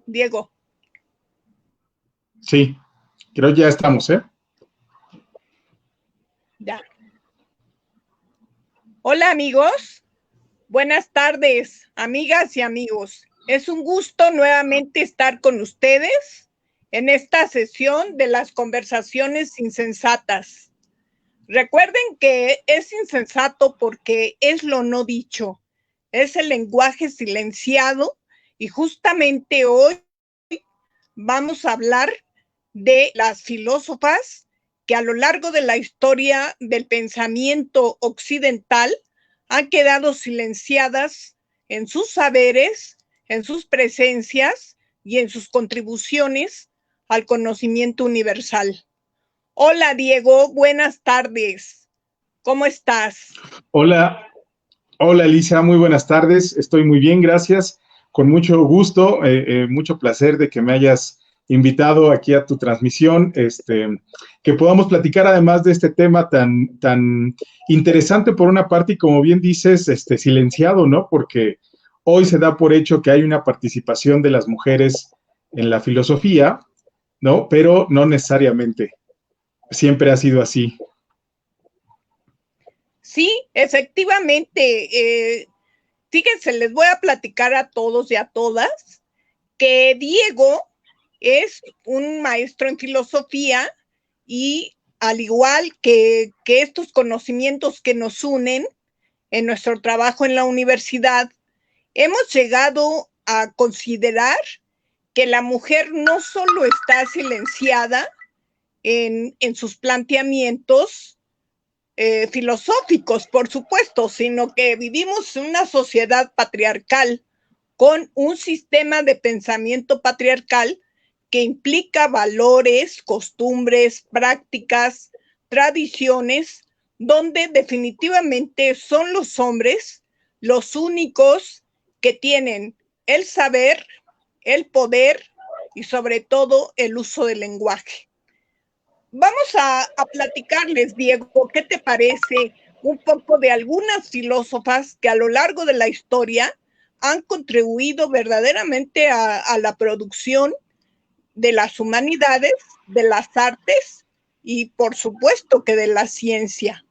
Diego. Sí, creo que ya estamos, ¿eh? Ya. Hola, amigos. Buenas tardes, amigas y amigos. Es un gusto nuevamente estar con ustedes en esta sesión de las conversaciones insensatas. Recuerden que es insensato porque es lo no dicho, es el lenguaje silenciado y justamente hoy vamos a hablar de las filósofas que a lo largo de la historia del pensamiento occidental han quedado silenciadas en sus saberes, en sus presencias y en sus contribuciones al conocimiento universal. Hola, Diego, buenas tardes. ¿Cómo estás? Hola, Elisa, muy buenas tardes. Estoy muy bien, gracias. Con mucho gusto, mucho placer de que me hayas invitado aquí a tu transmisión, que podamos platicar además de este tema tan interesante por una parte y como bien dices, silenciado, ¿no? Porque hoy se da por hecho que hay una participación de las mujeres en la filosofía, ¿no? Pero no necesariamente. Siempre ha sido así. Sí, efectivamente. Fíjense, les voy a platicar a todos y a todas que Diego es un maestro en filosofía y al igual que estos conocimientos que nos unen en nuestro trabajo en la universidad, hemos llegado a considerar que la mujer no solo está silenciada en sus planteamientos filosóficos, por supuesto, sino que vivimos en una sociedad patriarcal con un sistema de pensamiento patriarcal que implica valores, costumbres, prácticas, tradiciones, donde definitivamente son los hombres los únicos que tienen el saber, el poder y sobre todo el uso del lenguaje. Vamos a platicarles, Diego, ¿qué te parece un poco de algunas filósofas que a lo largo de la historia han contribuido verdaderamente a la producción de las humanidades, de las artes y por supuesto que de la ciencia?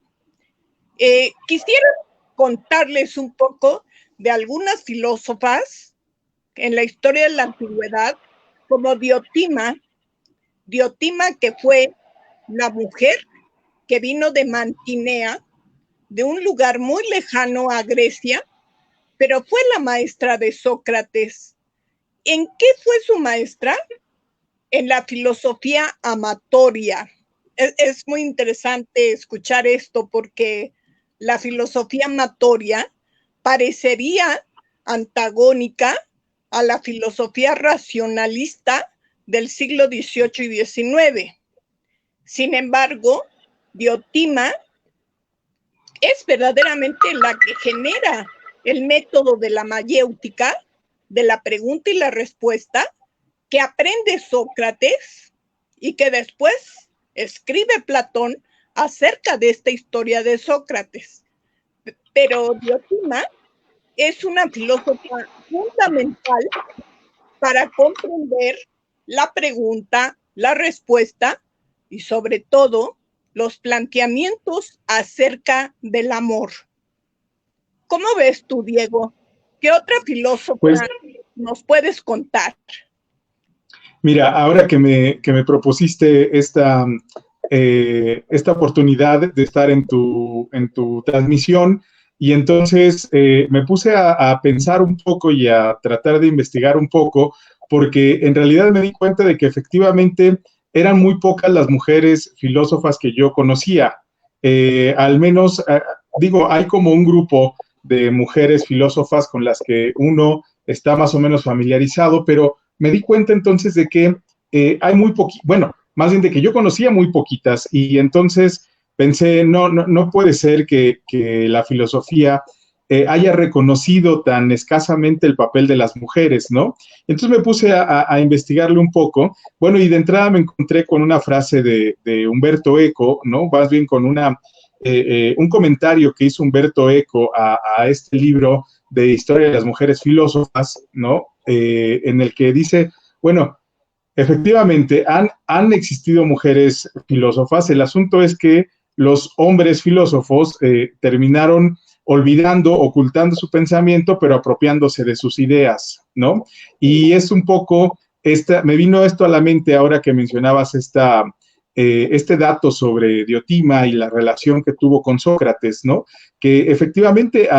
Quisiera contarles un poco de algunas filósofas en la historia de la antigüedad, como Diotima que fue la mujer que vino de Mantinea, de un lugar muy lejano a Grecia, pero fue la maestra de Sócrates. ¿En qué fue su maestra? En la filosofía amatoria. Es muy interesante escuchar esto porque la filosofía amatoria parecería antagónica a la filosofía racionalista del siglo XVIII y XIX. Sin embargo, Diotima es verdaderamente la que genera el método de la mayéutica, de la pregunta y la respuesta, que aprende Sócrates y que después escribe Platón acerca de esta historia de Sócrates. Pero Diotima es una filósofa fundamental para comprender la pregunta, la respuesta y sobre todo los planteamientos acerca del amor. ¿Cómo ves tú, Diego? ¿Qué otra filósofa nos puedes contar? Mira, ahora que me propusiste esta oportunidad de estar en tu transmisión, y entonces me puse a pensar un poco y a tratar de investigar un poco, porque en realidad me di cuenta de que efectivamente eran muy pocas las mujeres filósofas que yo conocía. Al menos, digo, hay como un grupo de mujeres filósofas con las que uno está más o menos familiarizado, pero me di cuenta entonces de que hay muy poquitas, bueno, más bien de que yo conocía muy poquitas, y entonces pensé, no puede ser que la filosofía haya reconocido tan escasamente el papel de las mujeres, ¿no? Entonces me puse a investigarle un poco, bueno, y de entrada me encontré con una frase de Umberto Eco, ¿no? Más bien con un comentario que hizo Umberto Eco a este libro de Historia de las Mujeres Filósofas, ¿no? En el que dice Bueno, efectivamente, han existido mujeres filósofas. El asunto es que los hombres filósofos terminaron olvidando, ocultando su pensamiento, pero apropiándose de sus ideas, ¿no? Y es un poco, me vino esto a la mente ahora que mencionabas este dato sobre Diotima y la relación que tuvo con Sócrates, ¿no? Que efectivamente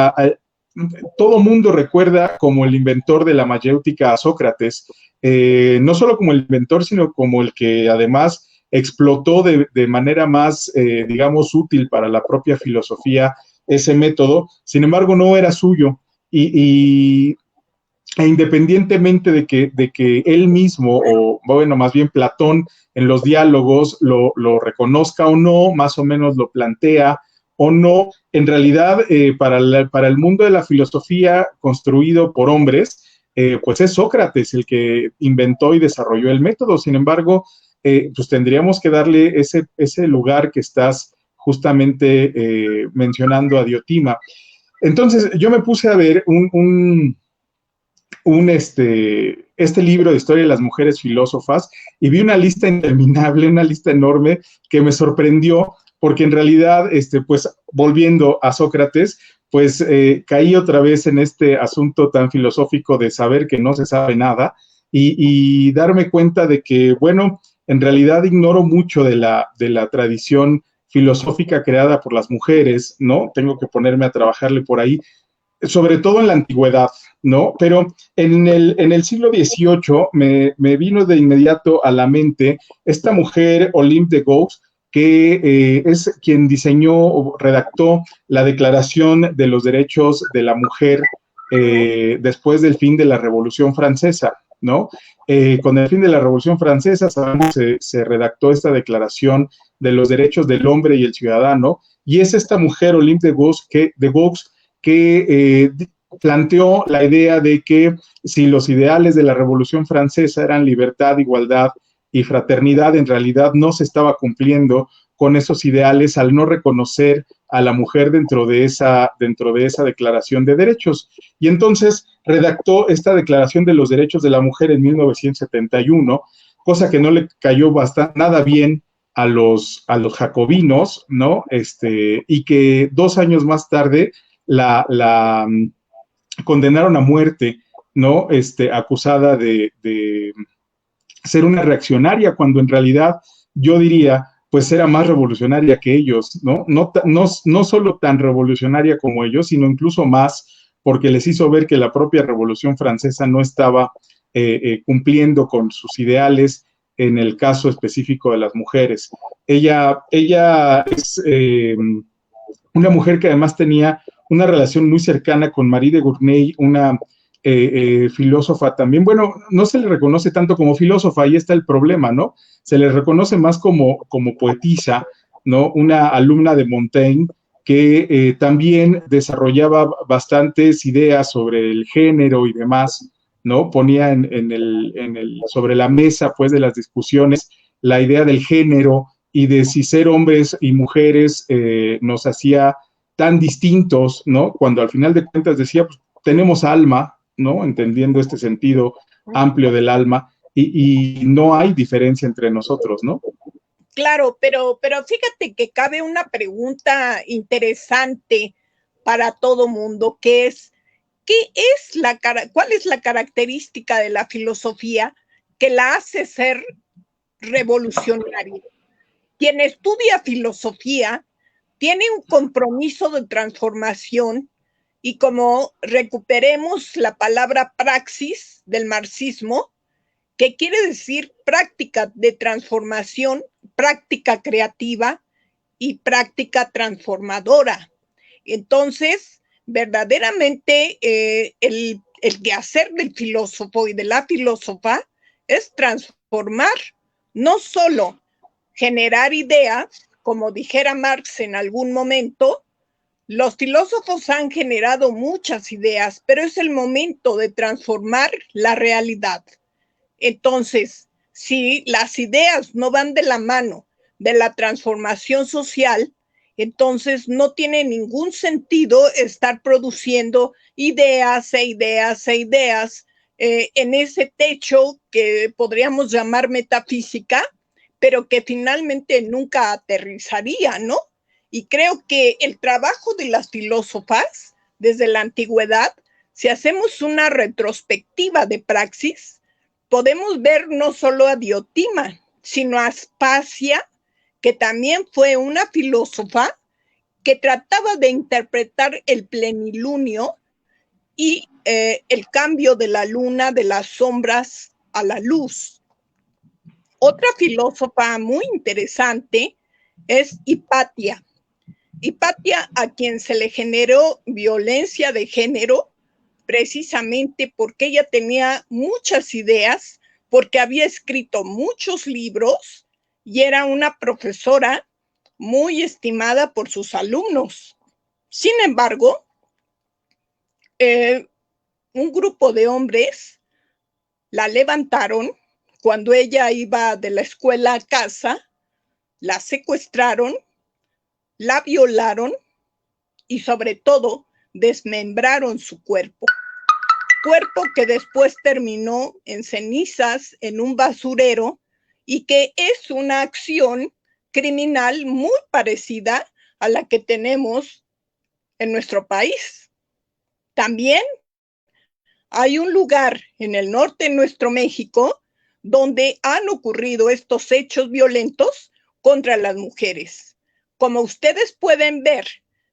todo mundo recuerda como el inventor de la mayéutica a Sócrates, no solo como el inventor, sino como el que además explotó de manera más, digamos, útil para la propia filosofía ese método. Sin embargo, no era suyo. E independientemente de que él mismo, o bueno, más bien Platón, en los diálogos lo reconozca o no, más o menos lo plantea o no, en realidad para el mundo de la filosofía construido por hombres, pues es Sócrates el que inventó y desarrolló el método. Sin embargo, pues tendríamos que darle ese lugar que estás justamente mencionando a Diotima. Entonces, yo me puse a ver este libro de historia de las mujeres filósofas y vi una lista interminable, una lista enorme que me sorprendió porque en realidad, pues volviendo a Sócrates, pues caí otra vez en este asunto tan filosófico de saber que no se sabe nada y darme cuenta de que, bueno, en realidad ignoro mucho de la tradición filosófica creada por las mujeres, ¿no? Tengo que ponerme a trabajarle por ahí, sobre todo en la antigüedad, ¿no? Pero en el siglo XVIII me vino de inmediato a la mente esta mujer, Olympe de Gouges, que es quien diseñó o redactó la Declaración de los Derechos de la Mujer después del fin de la Revolución Francesa, ¿no? Con el fin de la Revolución Francesa, sabemos, se redactó esta Declaración de los Derechos del Hombre y el Ciudadano, y es esta mujer, Olympe de Gouges, que planteó la idea de que si los ideales de la Revolución Francesa eran libertad, igualdad y fraternidad, en realidad no se estaba cumpliendo con esos ideales al no reconocer a la mujer dentro de esa declaración de derechos. Y entonces redactó esta Declaración de los Derechos de la Mujer en 1971, cosa que no le cayó nada bien a los jacobinos, ¿no? Y que 2 años más tarde la condenaron a muerte, ¿no? Acusada de ser una reaccionaria, cuando en realidad yo diría, pues era más revolucionaria que ellos, ¿no? No solo tan revolucionaria como ellos, sino incluso más, porque les hizo ver que la propia Revolución Francesa no estaba cumpliendo con sus ideales en el caso específico de las mujeres. Ella es una mujer que además tenía una relación muy cercana con Marie de Gournay, una filósofa también. Bueno, no se le reconoce tanto como filósofa, ahí está el problema, ¿no? Se le reconoce más como poetisa, ¿no? Una alumna de Montaigne que también desarrollaba bastantes ideas sobre el género y demás, ¿no? Ponía sobre la mesa, pues, de las discusiones la idea del género y de si ser hombres y mujeres nos hacía tan distintos, ¿no? Cuando al final de cuentas decía, pues tenemos alma, ¿no? Entendiendo este sentido amplio del alma, y no hay diferencia entre nosotros, ¿no? Claro, pero fíjate que cabe una pregunta interesante para todo mundo, que es, ¿cuál es la característica de la filosofía que la hace ser revolucionaria? Quien estudia filosofía tiene un compromiso de transformación y como recuperemos la palabra praxis del marxismo, que quiere decir práctica de transformación, práctica creativa y práctica transformadora. Entonces, verdaderamente el quehacer del filósofo y de la filósofa es transformar, no solo generar ideas, como dijera Marx en algún momento. Los filósofos han generado muchas ideas, pero es el momento de transformar la realidad. Entonces, si las ideas no van de la mano de la transformación social, entonces no tiene ningún sentido estar produciendo ideas e ideas e ideas en ese techo que podríamos llamar metafísica, pero que finalmente nunca aterrizaría, ¿no? Y creo que el trabajo de las filósofas desde la antigüedad, si hacemos una retrospectiva de praxis, podemos ver no solo a Diotima, sino a Aspasia, que también fue una filósofa que trataba de interpretar el plenilunio y el cambio de la luna, de las sombras a la luz. Otra filósofa muy interesante es Hipatia. Hipatia, a quien se le generó violencia de género, precisamente porque ella tenía muchas ideas, porque había escrito muchos libros y era una profesora muy estimada por sus alumnos. Sin embargo, un grupo de hombres la levantaron cuando ella iba de la escuela a casa, la secuestraron, la violaron y sobre todo desmembraron su cuerpo que después terminó en cenizas en un basurero y que es una acción criminal muy parecida a la que tenemos en nuestro país. También hay un lugar en el norte de nuestro México donde han ocurrido estos hechos violentos contra las mujeres. Como ustedes pueden ver,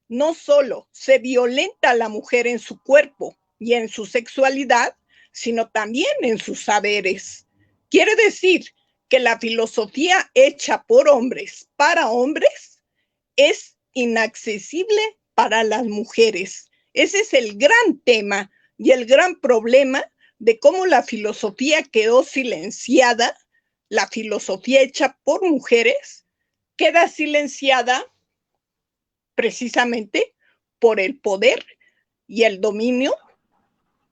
no solo se violenta a la mujer en su cuerpo y en su sexualidad, sino también en sus saberes. Quiere decir que la filosofía hecha por hombres para hombres es inaccesible para las mujeres. Ese es el gran tema y el gran problema de cómo la filosofía quedó silenciada, la filosofía hecha por mujeres queda silenciada precisamente por el poder y el dominio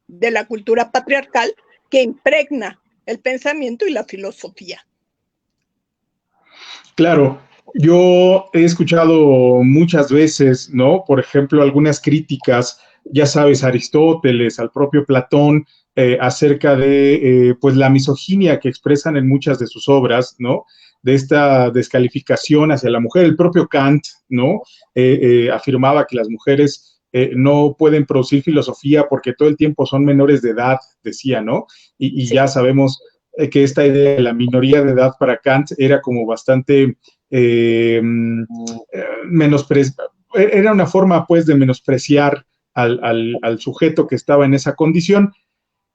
de la cultura patriarcal que impregna el pensamiento y la filosofía. Claro, yo he escuchado muchas veces, ¿no? Por ejemplo, algunas críticas, ya sabes, a Aristóteles, al propio Platón, acerca de, pues, la misoginia que expresan en muchas de sus obras, ¿no? De esta descalificación hacia la mujer. El propio Kant, ¿no? Afirmaba que las mujeres no pueden producir filosofía porque todo el tiempo son menores de edad, decía, ¿no? Y sí, ya sabemos que esta idea de la minoría de edad para Kant era como bastante era una forma, pues, de menospreciar al sujeto que estaba en esa condición.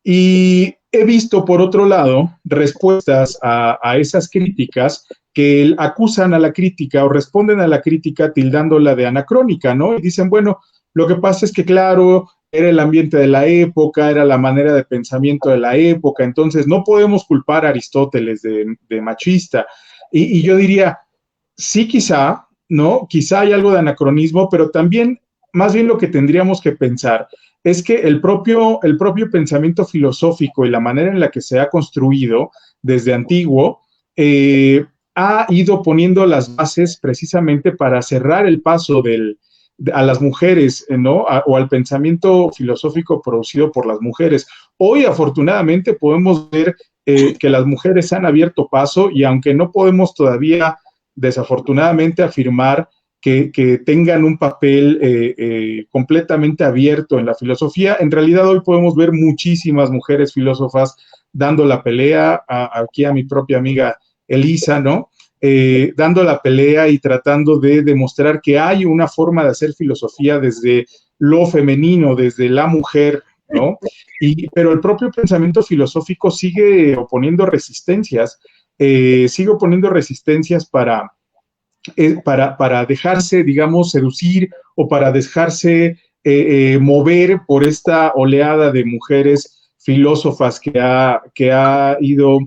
Y he visto, por otro lado, respuestas a esas críticas que acusan a la crítica o responden a la crítica tildándola de anacrónica, ¿no? Y dicen, bueno, lo que pasa es que, claro, era el ambiente de la época, era la manera de pensamiento de la época, entonces no podemos culpar a Aristóteles de machista. Y yo diría, sí, quizá, ¿no? Quizá hay algo de anacronismo, pero también, más bien lo que tendríamos que pensar es que el propio pensamiento filosófico y la manera en la que se ha construido desde antiguo ha ido poniendo las bases precisamente para cerrar el paso a las mujeres, ¿no? O al pensamiento filosófico producido por las mujeres. Hoy, afortunadamente, podemos ver que las mujeres han abierto paso y aunque no podemos todavía, desafortunadamente, afirmar que tengan un papel completamente abierto en la filosofía. En realidad hoy podemos ver muchísimas mujeres filósofas dando la pelea, aquí a mi propia amiga Elisa, ¿no? Dando la pelea y tratando de demostrar que hay una forma de hacer filosofía desde lo femenino, desde la mujer, ¿no? Pero el propio pensamiento filosófico sigue oponiendo resistencias para dejarse, digamos, seducir o para dejarse mover por esta oleada de mujeres filósofas que ha ido,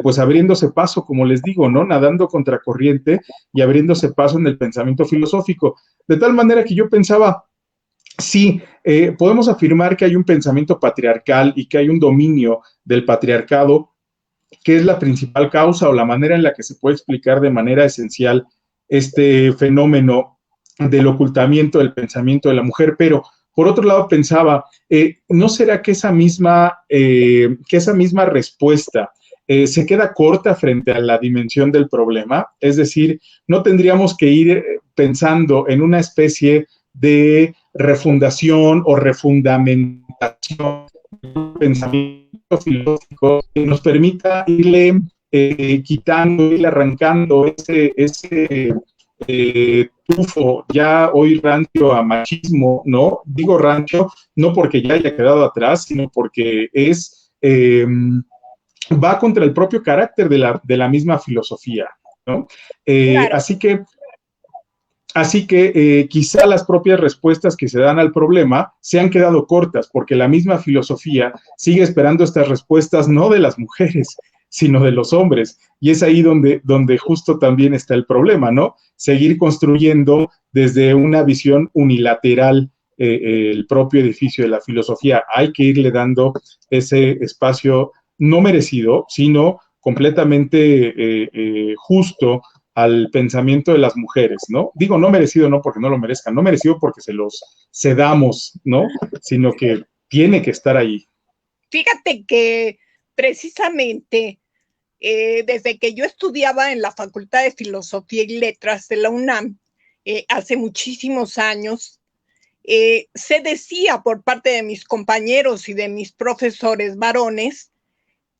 pues, abriéndose paso, como les digo, ¿no? Nadando contracorriente y abriéndose paso en el pensamiento filosófico. De tal manera que yo pensaba, sí, podemos afirmar que hay un pensamiento patriarcal y que hay un dominio del patriarcado, que es la principal causa o la manera en la que se puede explicar de manera esencial este fenómeno del ocultamiento del pensamiento de la mujer, pero por otro lado pensaba, ¿no será que esa misma respuesta se queda corta frente a la dimensión del problema? Es decir, no tendríamos que ir pensando en una especie de refundación o refundamentación del pensamiento filosófico que nos permita irle quitando, irle arrancando ese tufo ya hoy rancio a machismo, ¿no? Digo rancio no porque ya haya quedado atrás, sino porque va contra el propio carácter de la misma filosofía, ¿no? Claro. Así que quizá las propias respuestas que se dan al problema se han quedado cortas, porque la misma filosofía sigue esperando estas respuestas no de las mujeres, sino de los hombres. Y es ahí donde justo también está el problema, ¿no? Seguir construyendo desde una visión unilateral el propio edificio de la filosofía. Hay que irle dando ese espacio no merecido, sino completamente justo al pensamiento de las mujeres, ¿no? Digo, no merecido no porque no lo merezcan, no merecido porque se los cedamos, ¿no? Sino que tiene que estar ahí. Fíjate que precisamente desde que yo estudiaba en la Facultad de Filosofía y Letras de la UNAM, hace muchísimos años, se decía por parte de mis compañeros y de mis profesores varones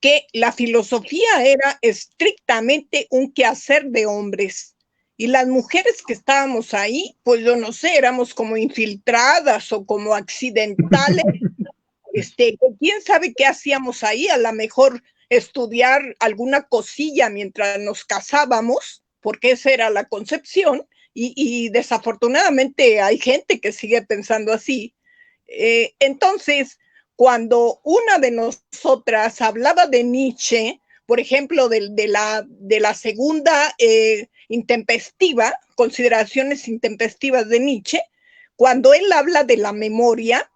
que la filosofía era estrictamente un quehacer de hombres. Y las mujeres que estábamos ahí, pues yo no sé, éramos como infiltradas o como accidentales. ¿Quién sabe qué hacíamos ahí? A lo mejor estudiar alguna cosilla mientras nos casábamos, porque esa era la concepción, y desafortunadamente hay gente que sigue pensando así. Entonces, cuando una de nosotras hablaba de Nietzsche, por ejemplo, de la segunda intempestiva, consideraciones intempestivas de Nietzsche, cuando él habla de la memoria,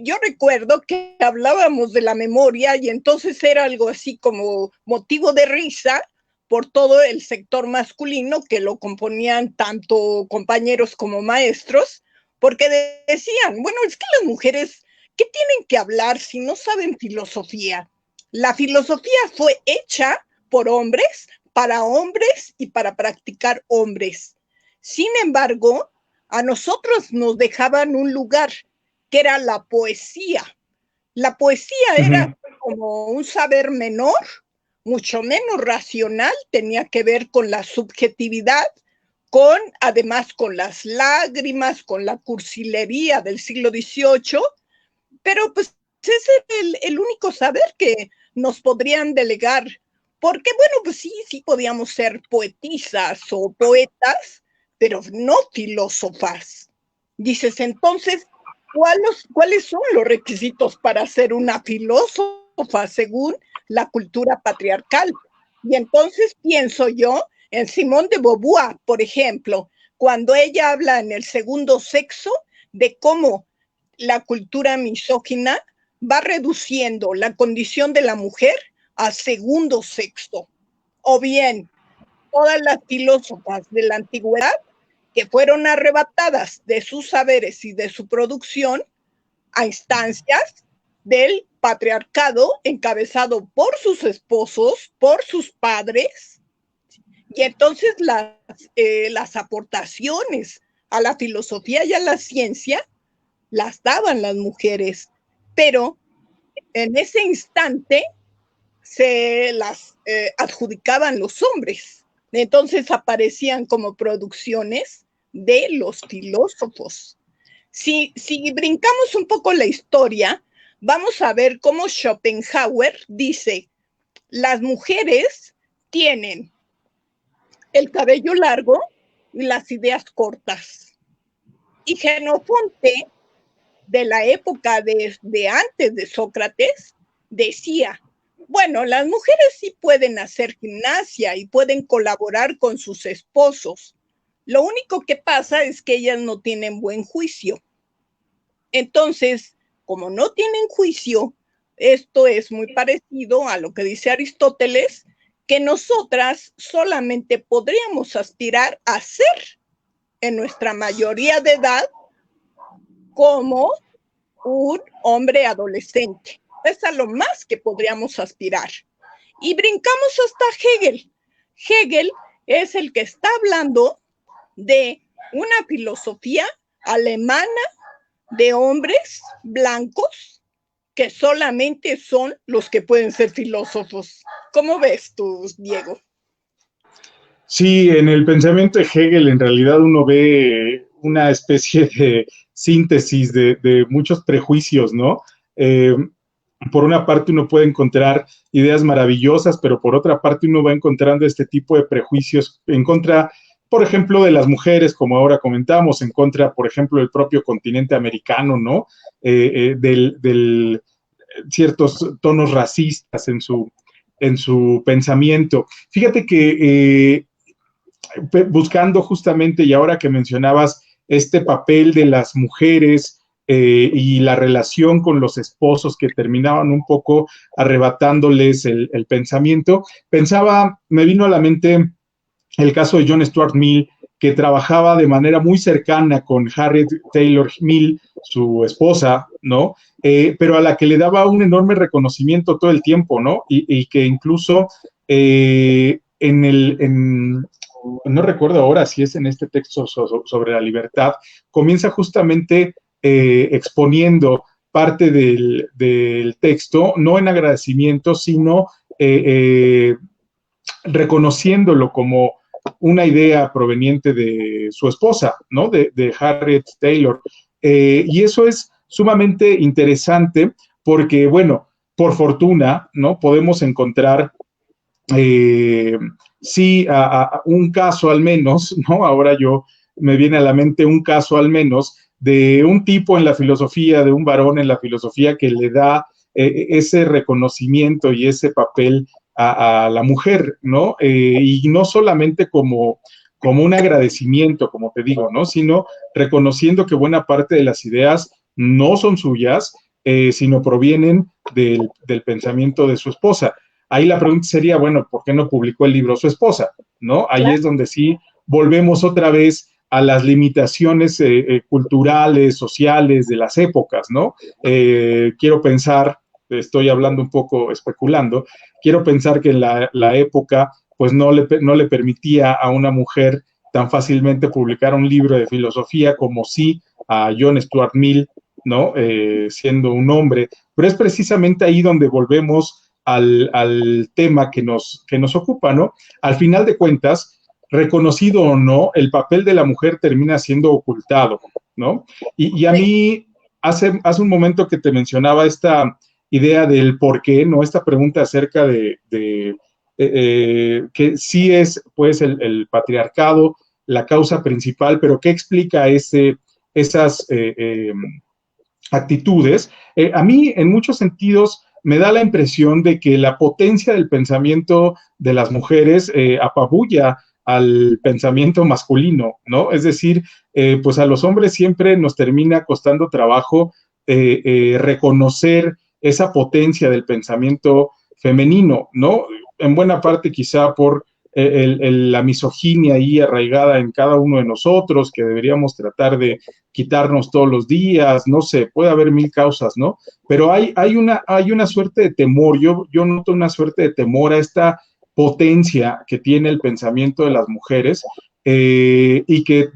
yo recuerdo que hablábamos de la memoria y entonces era algo así como motivo de risa por todo el sector masculino que lo componían tanto compañeros como maestros, porque decían, bueno, es que las mujeres, ¿qué tienen que hablar si no saben filosofía? La filosofía fue hecha por hombres, para hombres y para practicar hombres. Sin embargo, a nosotros nos dejaban un lugar que era la poesía. La poesía era como un saber menor, mucho menos racional, tenía que ver con la subjetividad, además con las lágrimas, con la cursilería del siglo XVIII, pero pues ese es el único saber que nos podrían delegar, porque bueno, pues sí podíamos ser poetisas o poetas, pero no filósofas. Dices, entonces, ¿cuáles son los requisitos para ser una filósofa según la cultura patriarcal? Y entonces pienso yo en Simone de Beauvoir, por ejemplo, cuando ella habla en El segundo sexo de cómo la cultura misógina va reduciendo la condición de la mujer a segundo sexo. O bien, todas las filósofas de la antigüedad que fueron arrebatadas de sus saberes y de su producción a instancias del patriarcado encabezado por sus esposos, por sus padres, y entonces las aportaciones a la filosofía y a la ciencia las daban las mujeres, pero en ese instante se las adjudicaban los hombres. Entonces aparecían como producciones de los filósofos. Si brincamos un poco la historia, vamos a ver cómo Schopenhauer dice, las mujeres tienen el cabello largo y las ideas cortas. Y Jenofonte, de la época de antes de Sócrates, decía, bueno, las mujeres sí pueden hacer gimnasia y pueden colaborar con sus esposos. Lo único que pasa es que ellas no tienen buen juicio. Entonces, como no tienen juicio, esto es muy parecido a lo que dice Aristóteles, que nosotras solamente podríamos aspirar a ser en nuestra mayoría de edad como un hombre adolescente. Es a lo más que podríamos aspirar. Y brincamos hasta Hegel. Hegel es el que está hablando de una filosofía alemana de hombres blancos que solamente son los que pueden ser filósofos. ¿Cómo ves tú, Diego? Sí, en el pensamiento de Hegel en realidad uno ve una especie de síntesis de muchos prejuicios, ¿no? Por una parte uno puede encontrar ideas maravillosas, pero por otra parte uno va encontrando este tipo de prejuicios en contra, por ejemplo, de las mujeres, como ahora comentamos, en contra, por ejemplo, del propio continente americano, ¿no? Del ciertos tonos racistas en su pensamiento. Fíjate que buscando justamente, y ahora que mencionabas este papel de las mujeres y la relación con los esposos que terminaban un poco arrebatándoles el pensamiento, pensaba, me vino a la mente el caso de John Stuart Mill, que trabajaba de manera muy cercana con Harriet Taylor Mill, su esposa, ¿no? Pero a la que le daba un enorme reconocimiento todo el tiempo, ¿no? Y que incluso no recuerdo ahora si es en este texto sobre la libertad, comienza justamente exponiendo parte del texto, no en agradecimiento, sino reconociéndolo como una idea proveniente de su esposa, ¿no? De Harriet Taylor. Y eso es sumamente interesante porque, bueno, por fortuna, ¿no? Podemos encontrar eh, sí, un caso al menos, ¿no? Ahora yo me viene a la mente un caso al menos de un tipo en la filosofía, de un varón en la filosofía que le da ese reconocimiento y ese papel a la mujer, ¿no? Y no solamente como un agradecimiento, como te digo, ¿no? Sino reconociendo que buena parte de las ideas no son suyas, sino provienen del pensamiento de su esposa. Ahí la pregunta sería, bueno, ¿por qué no publicó el libro su esposa? ¿No? Ahí Claro. es donde sí volvemos otra vez a las limitaciones culturales, sociales de las épocas, ¿no? Quiero pensar, estoy hablando un poco especulando, quiero pensar que la época pues no le permitía a una mujer tan fácilmente publicar un libro de filosofía como sí a John Stuart Mill, ¿no? Siendo un hombre, pero es precisamente ahí donde volvemos al tema que nos ocupa, ¿no? Al final de cuentas, reconocido o no, el papel de la mujer termina siendo ocultado, ¿no? Y a Sí. mí, hace un momento que te mencionaba esta idea del por qué, ¿no? Esta pregunta acerca que sí es, pues, el patriarcado la causa principal, pero ¿qué explica esas actitudes? A mí, en muchos sentidos, me da la impresión de que la potencia del pensamiento de las mujeres apabulla al pensamiento masculino, ¿no? Es decir, pues a los hombres siempre nos termina costando trabajo reconocer esa potencia del pensamiento femenino, ¿no? En buena parte quizá por la misoginia ahí arraigada en cada uno de nosotros, que deberíamos tratar de quitarnos todos los días, no sé, puede haber mil causas, ¿no? Pero hay una suerte de temor, yo noto una suerte de temor a esta potencia que tiene el pensamiento de las mujeres y que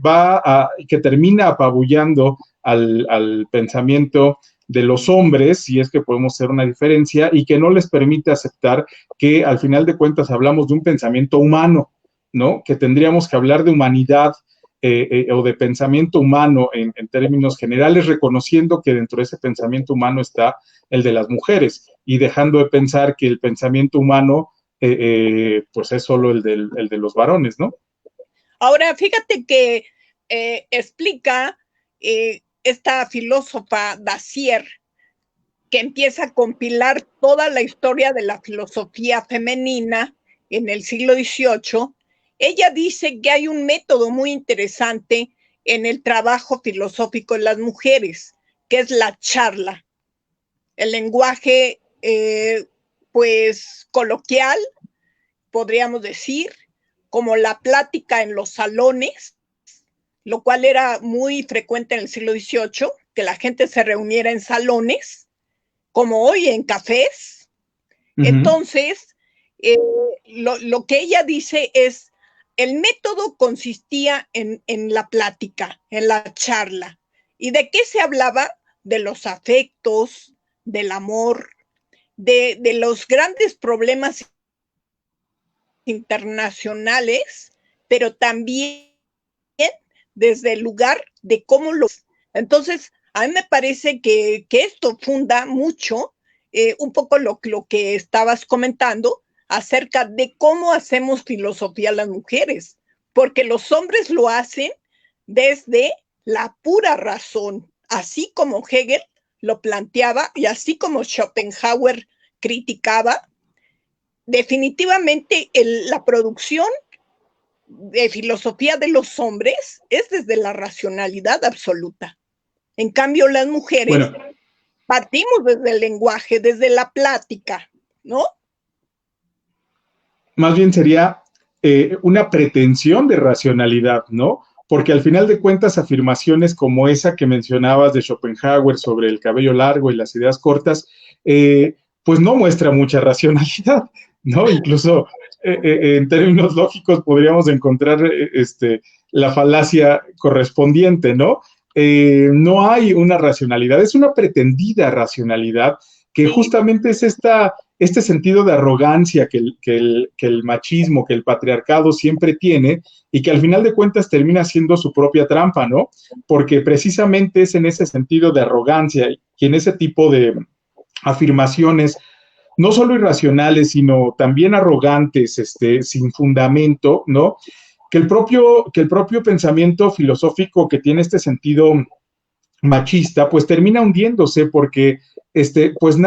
termina apabullando al pensamiento de los hombres, si es que podemos hacer una diferencia, y que no les permite aceptar que al final de cuentas hablamos de un pensamiento humano, ¿no? Que tendríamos que hablar de humanidad o de pensamiento humano en términos generales, reconociendo que dentro de ese pensamiento humano está el de las mujeres y dejando de pensar que el pensamiento humano pues es solo el de los varones, ¿no? Ahora, fíjate que explica esta filósofa Dacier, que empieza a compilar toda la historia de la filosofía femenina en el siglo XVIII. Ella dice que hay un método muy interesante en el trabajo filosófico en las mujeres, que es la charla, el lenguaje pues coloquial, podríamos decir, como la plática en los salones, lo cual era muy frecuente en el siglo XVIII, que la gente se reuniera en salones, como hoy en cafés. Entonces, lo que ella dice es, el método consistía en la plática, en la charla. ¿Y de qué se hablaba? De los afectos, del amor, de los grandes problemas internacionales, pero también desde el lugar de cómo los... Entonces, a mí me parece que esto funda mucho un poco lo que estabas comentando acerca de cómo hacemos filosofía las mujeres, porque los hombres lo hacen desde la pura razón, así como Hegel lo planteaba y así como Schopenhauer criticaba. Definitivamente la producción de filosofía de los hombres es desde la racionalidad absoluta. En cambio, las mujeres partimos desde el lenguaje, desde la plática, ¿no? Más bien sería una pretensión de racionalidad, ¿no? Porque al final de cuentas, afirmaciones como esa que mencionabas de Schopenhauer sobre el cabello largo y las ideas cortas, pues no muestra mucha racionalidad, ¿no? Incluso en términos lógicos podríamos encontrar la falacia correspondiente, ¿no? No hay una racionalidad, es una pretendida racionalidad que justamente es este sentido de arrogancia que el machismo, que el patriarcado siempre tiene y que al final de cuentas termina siendo su propia trampa, ¿no? Porque precisamente es en ese sentido de arrogancia y en ese tipo de afirmaciones no solo irracionales, sino también arrogantes, sin fundamento, ¿no? Que el propio pensamiento filosófico que tiene este sentido machista, pues termina hundiéndose porque, pues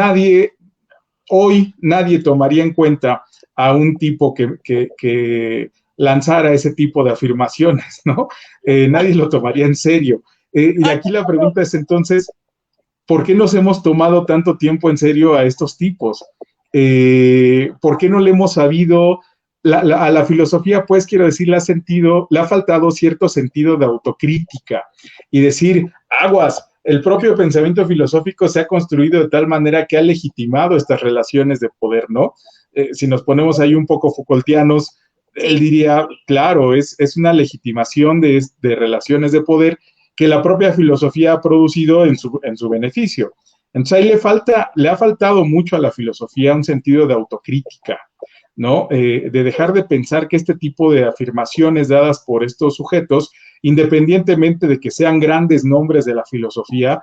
hoy nadie tomaría en cuenta a un tipo que lanzara ese tipo de afirmaciones, ¿no? Nadie lo tomaría en serio. Y aquí la pregunta es entonces, ¿por qué nos hemos tomado tanto tiempo en serio a estos tipos? ¿Por qué no le hemos sabido? A la filosofía, pues, quiero decir, le ha faltado cierto sentido de autocrítica y decir, aguas, el propio pensamiento filosófico se ha construido de tal manera que ha legitimado estas relaciones de poder, ¿no? Si nos ponemos ahí un poco Foucaultianos, él diría, claro, es una legitimación de relaciones de poder que la propia filosofía ha producido en su beneficio. Entonces ahí le ha faltado mucho a la filosofía un sentido de autocrítica, ¿no? De dejar de pensar que este tipo de afirmaciones dadas por estos sujetos, independientemente de que sean grandes nombres de la filosofía,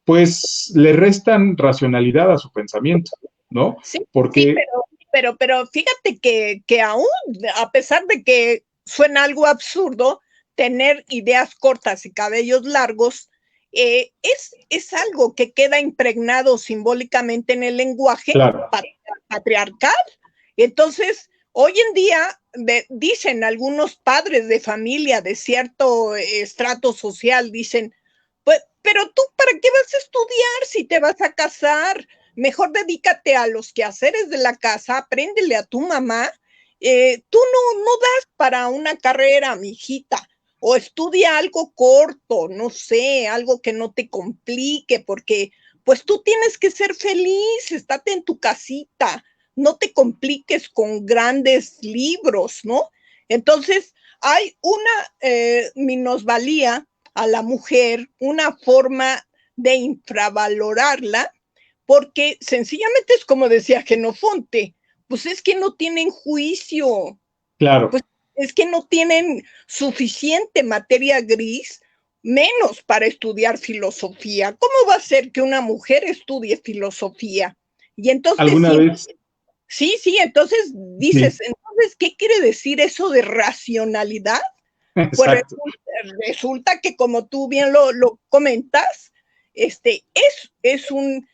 pues le restan racionalidad a su pensamiento, ¿no? Sí, porque... sí, pero fíjate que aún, a pesar de que suena algo absurdo, tener ideas cortas y cabellos largos es algo que queda impregnado simbólicamente en el lenguaje patriarcal. Entonces, hoy en día dicen algunos padres de familia de cierto estrato social, dicen, pues, pero tú, ¿para qué vas a estudiar si te vas a casar? Mejor dedícate a los quehaceres de la casa, apréndele a tu mamá. Tú no das para una carrera, mijita, o estudia algo corto, no sé, algo que no te complique, porque pues tú tienes que ser feliz, estate en tu casita, no te compliques con grandes libros, ¿no? Entonces, hay una minusvalía a la mujer, una forma de infravalorarla, porque sencillamente es como decía Genofonte, pues es que no tienen juicio. Claro. Pues es que no tienen suficiente materia gris, menos para estudiar filosofía. ¿Cómo va a ser que una mujer estudie filosofía? Y entonces... ¿Alguna vez? Sí, entonces dices, entonces, ¿qué quiere decir eso de racionalidad? Pues resulta que, como tú bien lo comentas, es un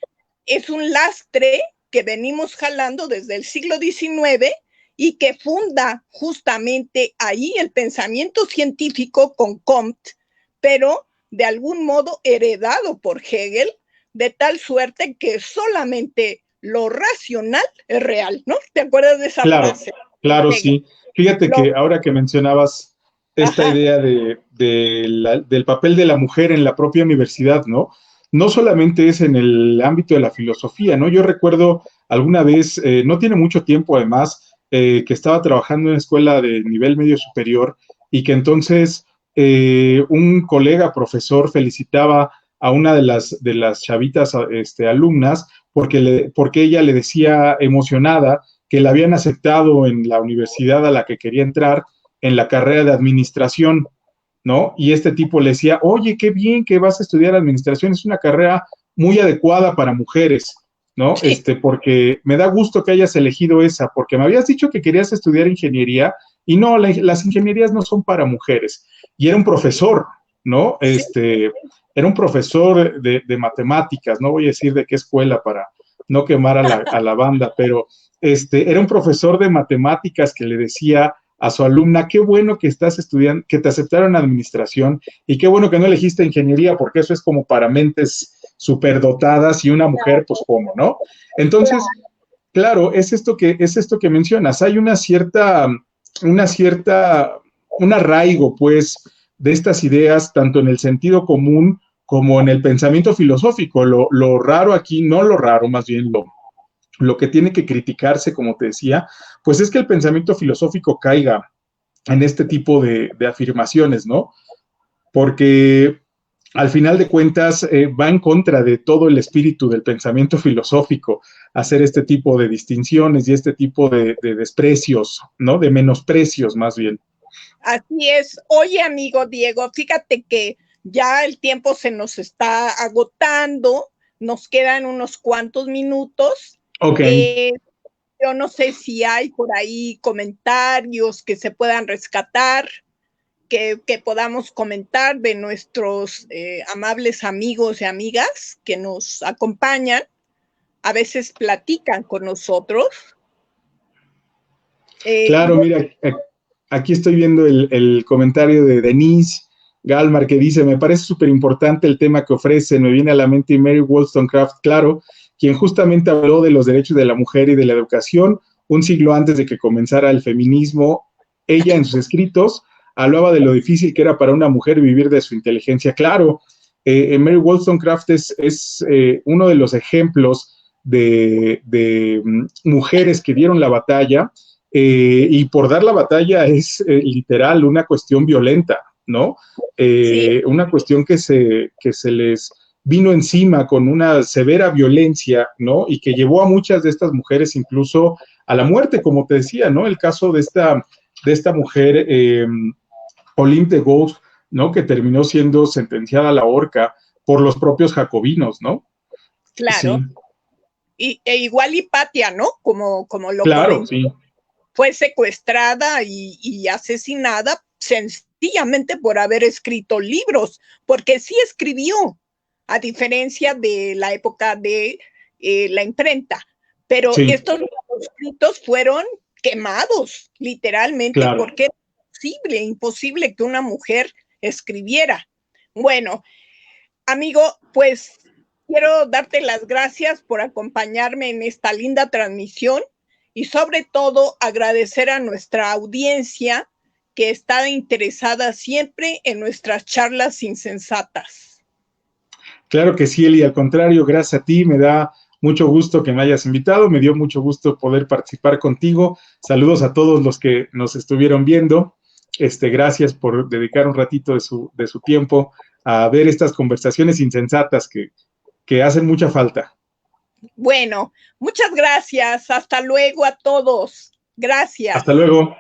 lastre que venimos jalando desde el siglo XIX y que funda justamente ahí el pensamiento científico con Comte, pero de algún modo heredado por Hegel, de tal suerte que solamente lo racional es real, ¿no? ¿Te acuerdas de esa frase? Claro, sí. Fíjate que ahora que mencionabas esta Ajá, idea del papel de la mujer en la propia universidad, ¿no? No solamente es en el ámbito de la filosofía, ¿no? Yo recuerdo alguna vez, no tiene mucho tiempo además, que estaba trabajando en una escuela de nivel medio superior y que entonces un colega profesor felicitaba a una de las chavitas alumnas porque ella le decía emocionada que la habían aceptado en la universidad a la que quería entrar en la carrera de administración, ¿no? Y este tipo le decía, oye, qué bien que vas a estudiar administración, es una carrera muy adecuada para mujeres, ¿no? sí, Porque me da gusto que hayas elegido esa, porque me habías dicho que querías estudiar ingeniería y no, las ingenierías no son para mujeres. Y era un profesor, ¿no? sí, Era un profesor de matemáticas, no voy a decir de qué escuela para no quemar a la banda, pero era un profesor de matemáticas que le decía a su alumna, qué bueno que estás estudiando, que te aceptaron administración y qué bueno que no elegiste ingeniería, porque eso es como para mentes superdotadas y una mujer, pues cómo, ¿no? Entonces, claro, es esto que mencionas. Hay una cierta, un arraigo, pues, de estas ideas, tanto en el sentido común como en el pensamiento filosófico. Lo raro aquí, no lo raro, más bien lo que tiene que criticarse, como te decía, pues es que el pensamiento filosófico caiga en este tipo de afirmaciones, ¿no? Porque al final de cuentas va en contra de todo el espíritu del pensamiento filosófico hacer este tipo de distinciones y este tipo de desprecios, ¿no? De menosprecios más bien. así es. Oye, amigo Diego, fíjate que ya el tiempo se nos está agotando, nos quedan unos cuantos minutos. Ok, Eh, yo no sé si hay por ahí comentarios que se puedan rescatar, que podamos comentar de nuestros amables amigos y amigas que nos acompañan, a veces platican con nosotros. claro, Yo, mira, aquí estoy viendo el comentario de Denise Galmar que dice, me parece súper importante el tema que ofrece, me viene a la mente Mary Wollstonecraft, claro, quien justamente habló de los derechos de la mujer y de la educación un siglo antes de que comenzara el feminismo. Ella en sus escritos hablaba de lo difícil que era para una mujer vivir de su inteligencia. Claro, Mary Wollstonecraft es uno de los ejemplos de mujeres que dieron la batalla y por dar la batalla es literal una cuestión violenta, ¿no? sí, Una cuestión que se les vino encima con una severa violencia, ¿no? Y que llevó a muchas de estas mujeres incluso a la muerte, como te decía, ¿no? El caso de esta mujer, Olympe de Gaulle, ¿no? Que terminó siendo sentenciada a la horca por los propios jacobinos, ¿no? Sí, claro. Igual Hipatia, ¿no? Como lo claro, comentó, sí, fue secuestrada y asesinada sencillamente por haber escrito libros, porque sí escribió, a diferencia de la época de la imprenta, pero sí, estos manuscritos fueron quemados, literalmente, claro. porque era imposible que una mujer escribiera. Bueno, amigo, pues quiero darte las gracias por acompañarme en esta linda transmisión y sobre todo agradecer a nuestra audiencia que está interesada siempre en nuestras charlas insensatas. Claro que sí, Eli, al contrario, gracias a ti, me da mucho gusto que me hayas invitado, me dio mucho gusto poder participar contigo. Saludos a todos los que nos estuvieron viendo. Gracias por dedicar un ratito de su tiempo a ver estas conversaciones insensatas que hacen mucha falta. Bueno, muchas gracias. Hasta luego a todos. Hasta Gracias. luego.